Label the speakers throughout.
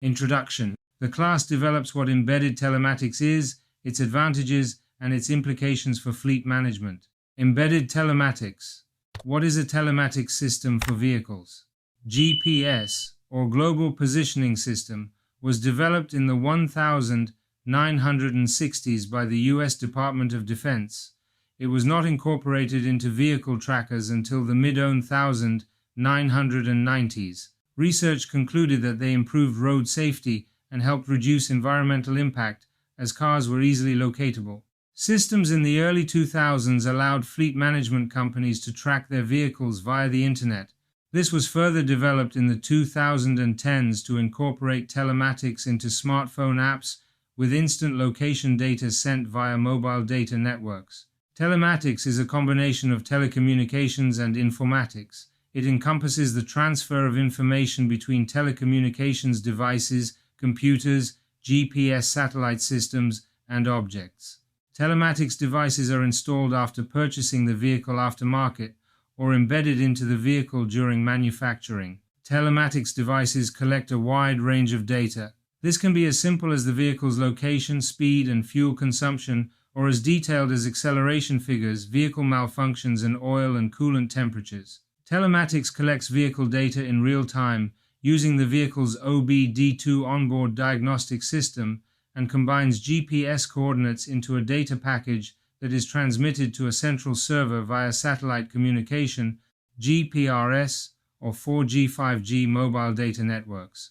Speaker 1: Introduction. The class develops what embedded telematics is, its advantages, and its implications for fleet management. Embedded telematics. What is a telematics system for vehicles? GPS, or Global Positioning System, was developed in the 1960s by the U.S. Department of Defense. It was not incorporated into vehicle trackers until the mid-1990s. Research concluded that they improved road safety and helped reduce environmental impact as cars were easily locatable. Systems in the early 2000s allowed fleet management companies to track their vehicles via the internet. This was further developed in the 2010s to incorporate telematics into smartphone apps with instant location data sent via mobile data networks. Telematics is a combination of telecommunications and informatics. It encompasses the transfer of information between telecommunications devices, computers, GPS satellite systems, and objects. Telematics devices are installed after purchasing the vehicle aftermarket or embedded into the vehicle during manufacturing. Telematics devices collect a wide range of data. This can be as simple as the vehicle's location, speed, and fuel consumption, or as detailed as acceleration figures, vehicle malfunctions, and oil and coolant temperatures. Telematics collects vehicle data in real time using the vehicle's OBD2 onboard diagnostic system and combines GPS coordinates into a data package that is transmitted to a central server via satellite communication, GPRS, or 4G, 5G mobile data networks.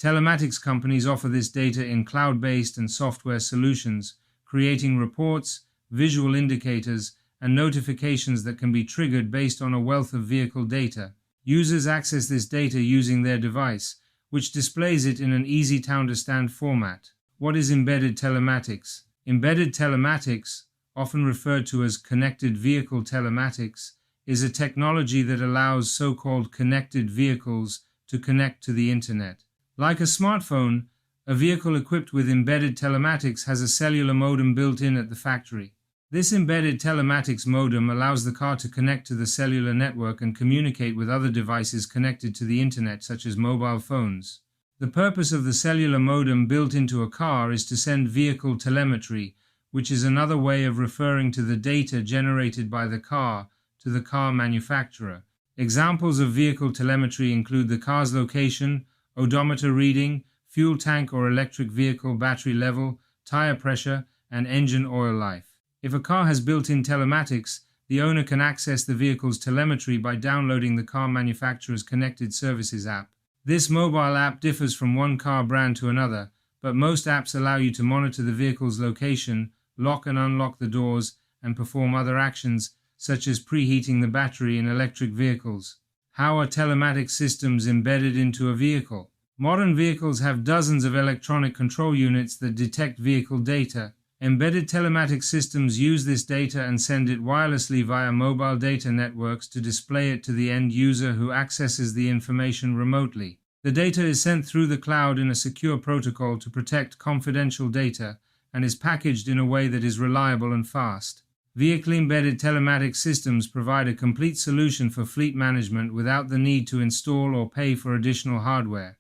Speaker 1: Telematics companies offer this data in cloud-based and software solutions, creating reports, visual indicators, and notifications that can be triggered based on a wealth of vehicle data. Users access this data using their device, which displays it in an easy-to-understand format. What is embedded telematics? Embedded telematics, often referred to as connected vehicle telematics, is a technology that allows so-called connected vehicles to connect to the internet. Like a smartphone, a vehicle equipped with embedded telematics has a cellular modem built in at the factory. This embedded telematics modem allows the car to connect to the cellular network and communicate with other devices connected to the internet, such as mobile phones. The purpose of the cellular modem built into a car is to send vehicle telemetry, which is another way of referring to the data generated by the car to the car manufacturer. Examples of vehicle telemetry include the car's location, odometer reading, fuel tank or electric vehicle battery level, tire pressure, and engine oil life. If a car has built-in telematics, the owner can access the vehicle's telemetry by downloading the car manufacturer's Connected Services app. This mobile app differs from one car brand to another, but most apps allow you to monitor the vehicle's location, lock and unlock the doors, and perform other actions, such as preheating the battery in electric vehicles. How are telematics systems embedded into a vehicle? Modern vehicles have dozens of electronic control units that detect vehicle data. Embedded telematics systems use this data and send it wirelessly via mobile data networks to display it to the end user who accesses the information remotely. The data is sent through the cloud in a secure protocol to protect confidential data and is packaged in a way that is reliable and fast. Vehicle-embedded telematics systems provide a complete solution for fleet management without the need to install or pay for additional hardware.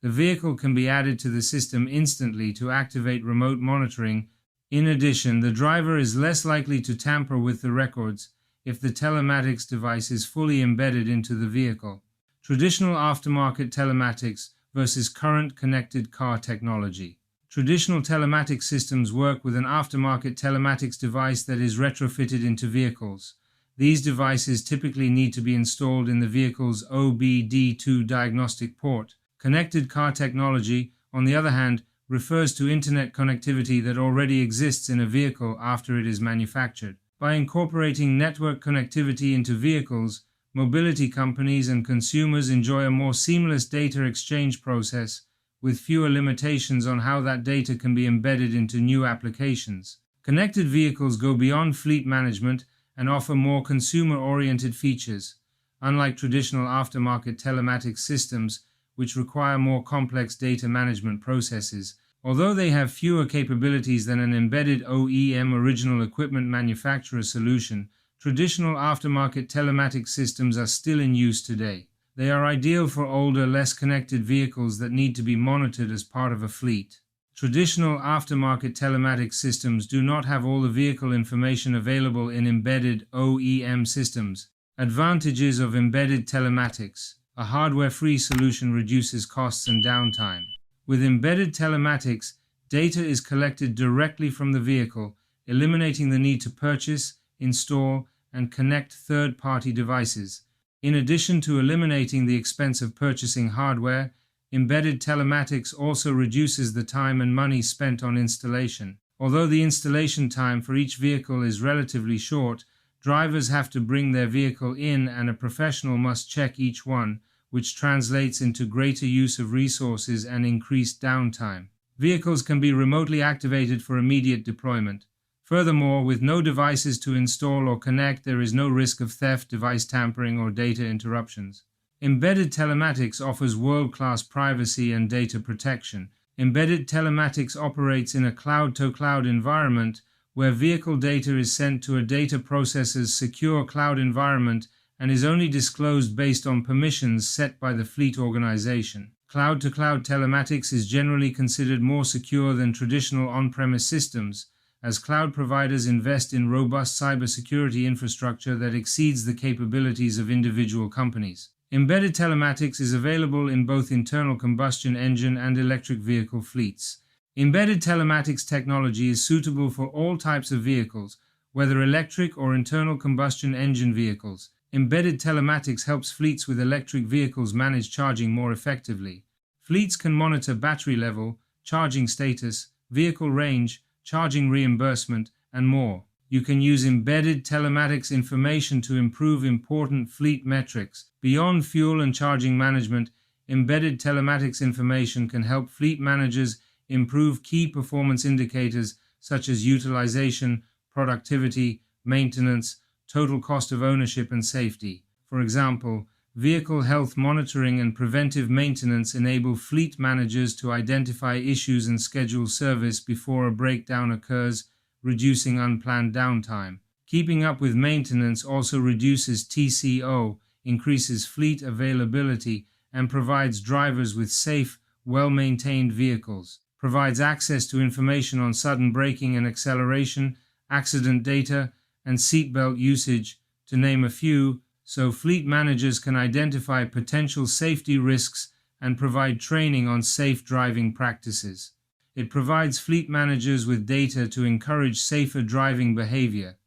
Speaker 1: The vehicle can be added to the system instantly to activate remote monitoring. In addition, the driver is less likely to tamper with the records if the telematics device is fully embedded into the vehicle. Traditional aftermarket telematics versus current connected car technology. Traditional telematics systems work with an aftermarket telematics device that is retrofitted into vehicles. These devices typically need to be installed in the vehicle's OBD2 diagnostic port. Connected car technology, on the other hand, refers to internet connectivity that already exists in a vehicle after it is manufactured. By incorporating network connectivity into vehicles, mobility companies and consumers enjoy a more seamless data exchange process with fewer limitations on how that data can be embedded into new applications. Connected vehicles go beyond fleet management and offer more consumer-oriented features. Unlike traditional aftermarket telematics systems, which require more complex data management processes. Although they have fewer capabilities than an embedded OEM original equipment manufacturer solution, traditional aftermarket telematics systems are still in use today. They are ideal for older, less connected vehicles that need to be monitored as part of a fleet. Traditional aftermarket telematics systems do not have all the vehicle information available in embedded OEM systems. Advantages of embedded telematics. A hardware-free solution reduces costs and downtime. With embedded telematics, data is collected directly from the vehicle, eliminating the need to purchase, install, and connect third-party devices. In addition to eliminating the expense of purchasing hardware, embedded telematics also reduces the time and money spent on installation. Although the installation time for each vehicle is relatively short, drivers have to bring their vehicle in and a professional must check each one, which translates into greater use of resources and increased downtime. Vehicles can be remotely activated for immediate deployment. Furthermore, with no devices to install or connect, there is no risk of theft, device tampering, or data interruptions. Embedded telematics offers world-class privacy and data protection. Embedded telematics operates in a cloud-to-cloud environment where vehicle data is sent to a data processor's secure cloud environment and is only disclosed based on permissions set by the fleet organization. Cloud-to-cloud telematics is generally considered more secure than traditional on-premise systems, as cloud providers invest in robust cybersecurity infrastructure that exceeds the capabilities of individual companies. Embedded telematics is available in both internal combustion engine and electric vehicle fleets. Embedded telematics technology is suitable for all types of vehicles, whether electric or internal combustion engine vehicles. Embedded telematics helps fleets with electric vehicles manage charging more effectively. Fleets can monitor battery level, charging status, vehicle range, charging reimbursement, and more. You can use embedded telematics information to improve important fleet metrics. Beyond fuel and charging management, embedded telematics information can help fleet managers improve key performance indicators such as utilization, productivity, maintenance, total cost of ownership, and safety. For example, vehicle health monitoring and preventive maintenance enable fleet managers to identify issues and schedule service before a breakdown occurs, reducing unplanned downtime. Keeping up with maintenance also reduces TCO, increases fleet availability, and provides drivers with safe, well-maintained vehicles. Provides access to information on sudden braking and acceleration, accident data, and seatbelt usage, to name a few, so fleet managers can identify potential safety risks and provide training on safe driving practices. It provides fleet managers with data to encourage safer driving behavior.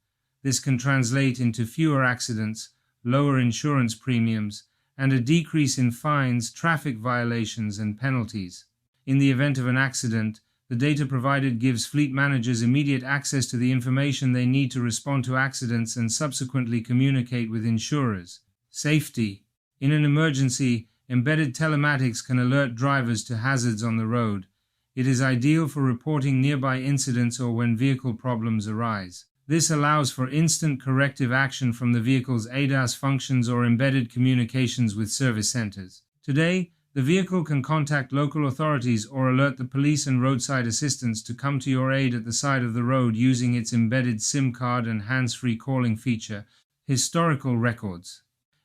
Speaker 1: This can translate into fewer accidents, lower insurance premiums, and a decrease in fines, traffic violations, and penalties. In the event of an accident, the data provided gives fleet managers immediate access to the information they need to respond to accidents and subsequently communicate with insurers. Safety. In an emergency, embedded telematics can alert drivers to hazards on the road. It is ideal for reporting nearby incidents or when vehicle problems arise. This allows for instant corrective action from the vehicle's ADAS functions or embedded communications with service centers. Today, the vehicle can contact local authorities or alert the police and roadside assistance to come to your aid at the side of the road using its embedded SIM card and hands-free calling feature. Historical records.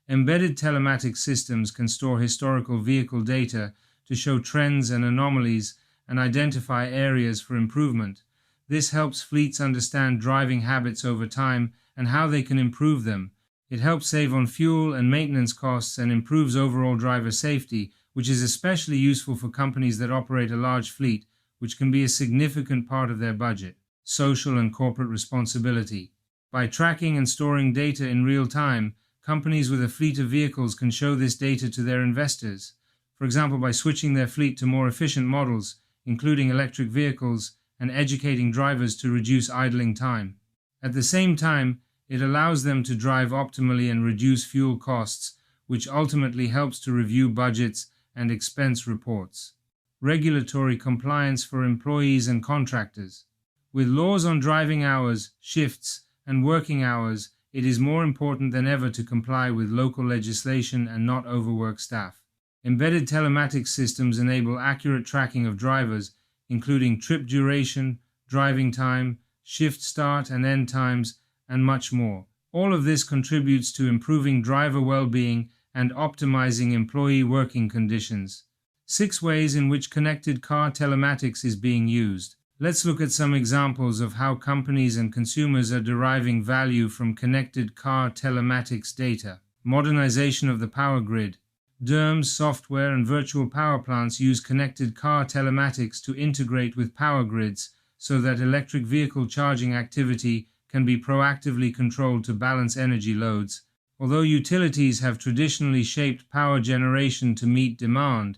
Speaker 1: Embedded telematics systems can store historical vehicle data to show trends and anomalies and identify areas for improvement. This helps fleets understand driving habits over time and how they can improve them. It helps save on fuel and maintenance costs and improves overall driver safety, which is especially useful for companies that operate a large fleet, which can be a significant part of their budget. Social and corporate responsibility. By tracking and storing data in real time, companies with a fleet of vehicles can show this data to their investors. For example, by switching their fleet to more efficient models, including electric vehicles, and educating drivers to reduce idling time. At the same time, it allows them to drive optimally and reduce fuel costs, which ultimately helps to review budgets and expense reports. Regulatory compliance for employees and contractors. With laws on driving hours, shifts, and working hours, it is more important than ever to comply with local legislation and not overwork staff. Embedded telematics systems enable accurate tracking of drivers, including trip duration, driving time, shift start and end times, and much more. All of this contributes to improving driver well-being and optimizing employee working conditions. 6 ways in which connected car telematics is being used. Let's look at some examples of how companies and consumers are deriving value from connected car telematics data. Modernization of the power grid. DERMS software and virtual power plants use connected car telematics to integrate with power grids so that electric vehicle charging activity can be proactively controlled to balance energy loads. Although utilities have traditionally shaped power generation to meet demand,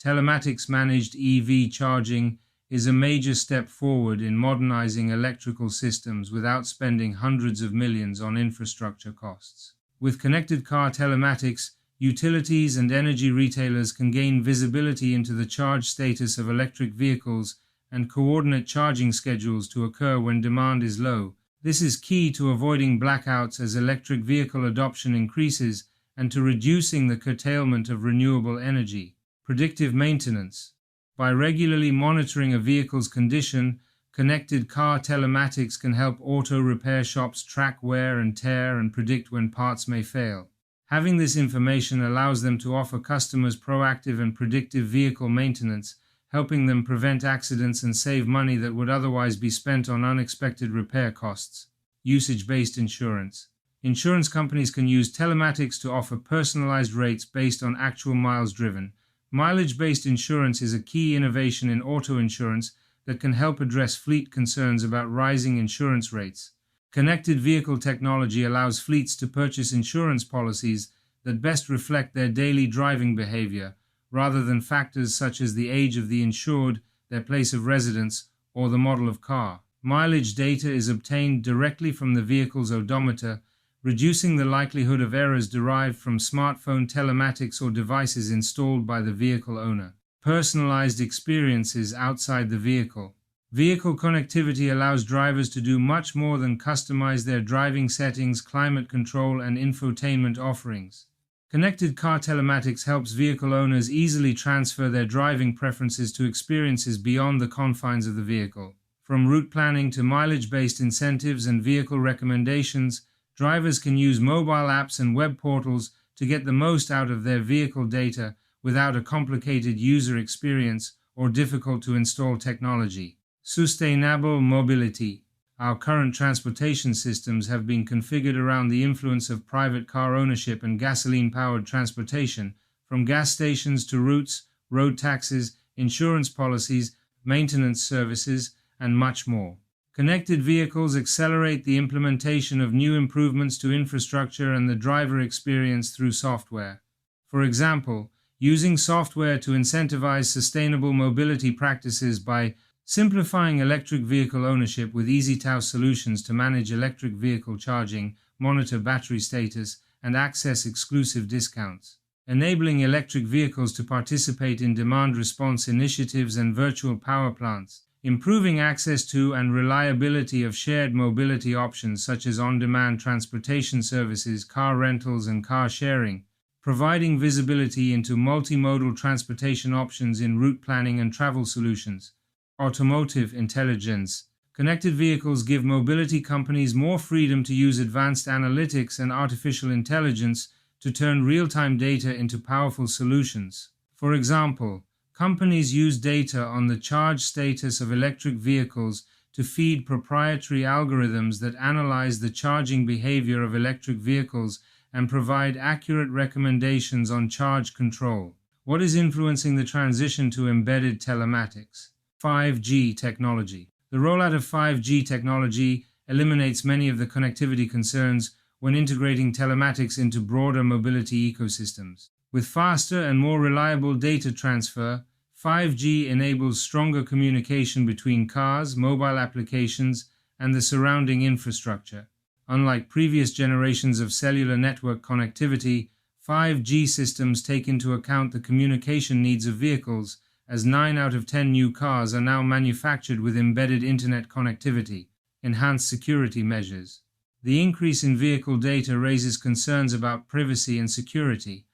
Speaker 1: telematics-managed EV charging is a major step forward in modernizing electrical systems without spending hundreds of millions on infrastructure costs. With connected car telematics, utilities and energy retailers can gain visibility into the charge status of electric vehicles and coordinate charging schedules to occur when demand is low. This is key to avoiding blackouts as electric vehicle adoption increases and to reducing the curtailment of renewable energy. Predictive maintenance. By regularly monitoring a vehicle's condition, connected car telematics can help auto repair shops track wear and tear and predict when parts may fail. Having this information allows them to offer customers proactive and predictive vehicle maintenance, helping them prevent accidents and save money that would otherwise be spent on unexpected repair costs. Usage-based insurance. Insurance companies can use telematics to offer personalized rates based on actual miles driven. Mileage-based insurance is a key innovation in auto insurance that can help address fleet concerns about rising insurance rates. Connected vehicle technology allows fleets to purchase insurance policies that best reflect their daily driving behavior, rather than factors such as the age of the insured, their place of residence, or the model of car. Mileage data is obtained directly from the vehicle's odometer, reducing the likelihood of errors derived from smartphone telematics or devices installed by the vehicle owner. Personalized experiences outside the vehicle. Vehicle connectivity allows drivers to do much more than customize their driving settings, climate control, and infotainment offerings. Connected car telematics helps vehicle owners easily transfer their driving preferences to experiences beyond the confines of the vehicle. From route planning to mileage-based incentives and vehicle recommendations, drivers can use mobile apps and web portals to get the most out of their vehicle data without a complicated user experience or difficult-to-install technology. Sustainable mobility. Our current transportation systems have been configured around the influence of private car ownership and gasoline-powered transportation, from gas stations to routes, road taxes, insurance policies, maintenance services, and much more. Connected vehicles accelerate the implementation of new improvements to infrastructure and the driver experience through software. For example, using software to incentivize sustainable mobility practices by simplifying electric vehicle ownership with EasyTow solutions to manage electric vehicle charging, monitor battery status, and access exclusive discounts. Enabling electric vehicles to participate in demand response initiatives and virtual power plants. Improving access to and reliability of shared mobility options such as on-demand transportation services, car rentals, and car sharing. Providing visibility into multimodal transportation options in route planning and travel solutions. Automotive intelligence. Connected vehicles give mobility companies more freedom to use advanced analytics and artificial intelligence to turn real-time data into powerful solutions. For example, companies use data on the charge status of electric vehicles to feed proprietary algorithms that analyze the charging behavior of electric vehicles and provide accurate recommendations on charge control. What is influencing the transition to embedded telematics? 5G technology. The rollout of 5G technology eliminates many of the connectivity concerns when integrating telematics into broader mobility ecosystems. With faster and more reliable data transfer, 5G enables stronger communication between cars, mobile applications, and the surrounding infrastructure. Unlike previous generations of cellular network connectivity, 5G systems take into account the communication needs of vehicles, as 9 out of 10 new cars are now manufactured with embedded internet connectivity. Enhanced security measures. The increase in vehicle data raises concerns about privacy and security.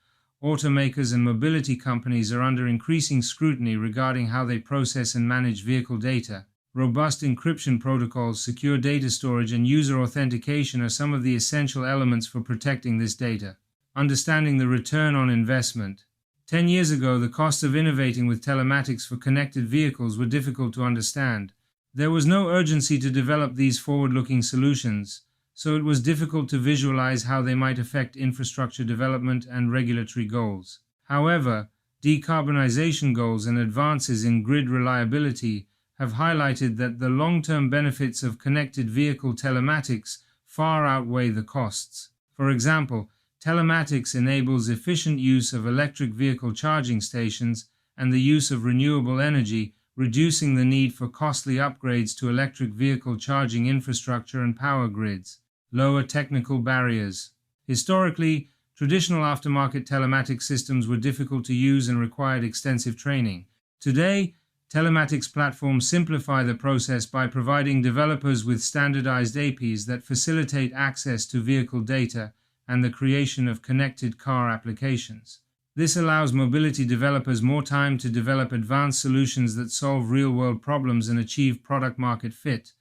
Speaker 1: Automakers and mobility companies are under increasing scrutiny regarding how they process and manage vehicle data. Robust encryption protocols, secure data storage, and user authentication are some of the essential elements for protecting this data. understanding the return on investment. 10 years ago, the cost of innovating with telematics for connected vehicles were difficult to understand. There was no urgency to develop these forward-looking solutions, so it was difficult to visualize how they might affect infrastructure development and regulatory goals. However, decarbonization goals and advances in grid reliability have highlighted that the long-term benefits of connected vehicle telematics far outweigh the costs. For example, telematics enables efficient use of electric vehicle charging stations and the use of renewable energy, reducing the need for costly upgrades to electric vehicle charging infrastructure and power grids. Lower technical barriers. Historically, traditional aftermarket telematics systems were difficult to use and required extensive training. Today, telematics platforms simplify the process by providing developers with standardized APIs that facilitate access to vehicle data and the creation of connected car applications. This allows mobility developers more time to develop advanced solutions that solve real-world problems and achieve product-market fit.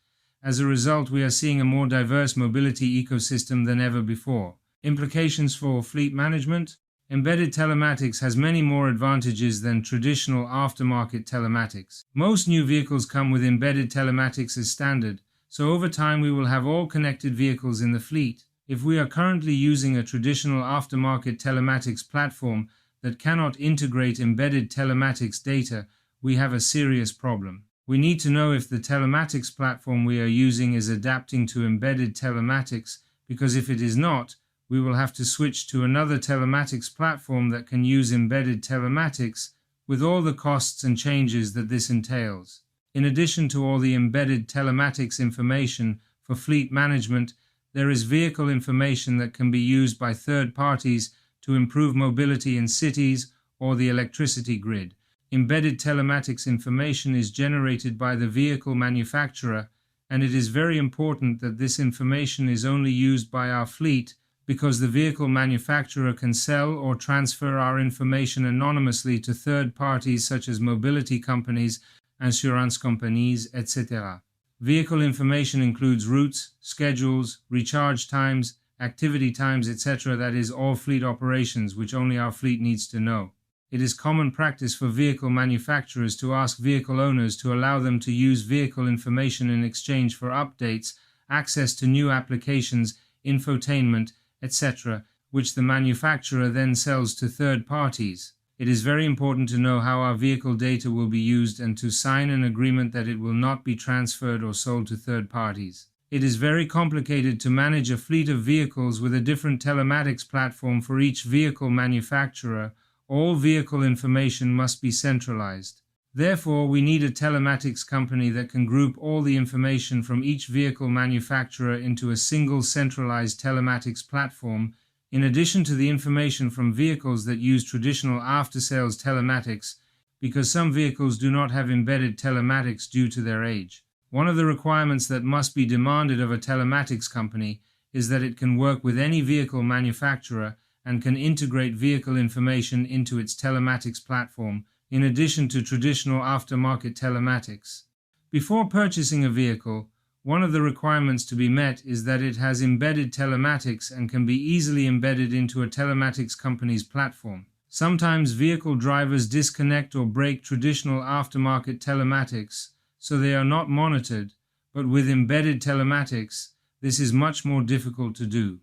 Speaker 1: As a result, we are seeing a more diverse mobility ecosystem than ever before. Implications for fleet management. Embedded telematics has many more advantages than traditional aftermarket telematics. Most new vehicles come with embedded telematics as standard, so over time we will have all connected vehicles in the fleet. If we are currently using a traditional aftermarket telematics platform that cannot integrate embedded telematics data, we have a serious problem. We need to know if the telematics platform we are using is adapting to embedded telematics, because if it is not, we will have to switch to another telematics platform that can use embedded telematics, with all the costs and changes that this entails. In addition to all the embedded telematics information for fleet management, there is vehicle information that can be used by third parties to improve mobility in cities or the electricity grid. Embedded telematics information is generated by the vehicle manufacturer, and it is very important that this information is only used by our fleet, because the vehicle manufacturer can sell or transfer our information anonymously to third parties such as mobility companies, insurance companies, etc. Vehicle information includes routes, schedules, recharge times, activity times, etc. That is all fleet operations which only our fleet needs to know. It is common practice for vehicle manufacturers to ask vehicle owners to allow them to use vehicle information in exchange for updates, access to new applications, infotainment, etc., which the manufacturer then sells to third parties. It is very important to know how our vehicle data will be used and to sign an agreement that it will not be transferred or sold to third parties. It is very complicated to manage a fleet of vehicles with a different telematics platform for each vehicle manufacturer. All vehicle information must be centralized. Therefore, we need a telematics company that can group all the information from each vehicle manufacturer into a single centralized telematics platform, in addition to the information from vehicles that use traditional after-sales telematics, because some vehicles do not have embedded telematics due to their age. One of the requirements that must be demanded of a telematics company is that it can work with any vehicle manufacturer and can integrate vehicle information into its telematics platform, in addition to traditional aftermarket telematics. Before purchasing a vehicle, one of the requirements to be met is that it has embedded telematics and can be easily embedded into a telematics company's platform. Sometimes vehicle drivers disconnect or break traditional aftermarket telematics, so they are not monitored, but with embedded telematics, this is much more difficult to do.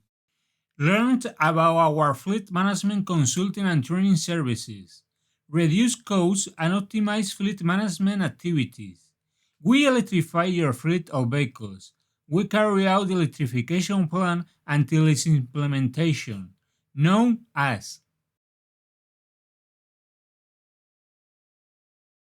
Speaker 2: Learn about our fleet management consulting and training services. Reduce costs and optimize fleet management activities. We electrify your fleet of vehicles. We carry out the electrification plan until its implementation, known as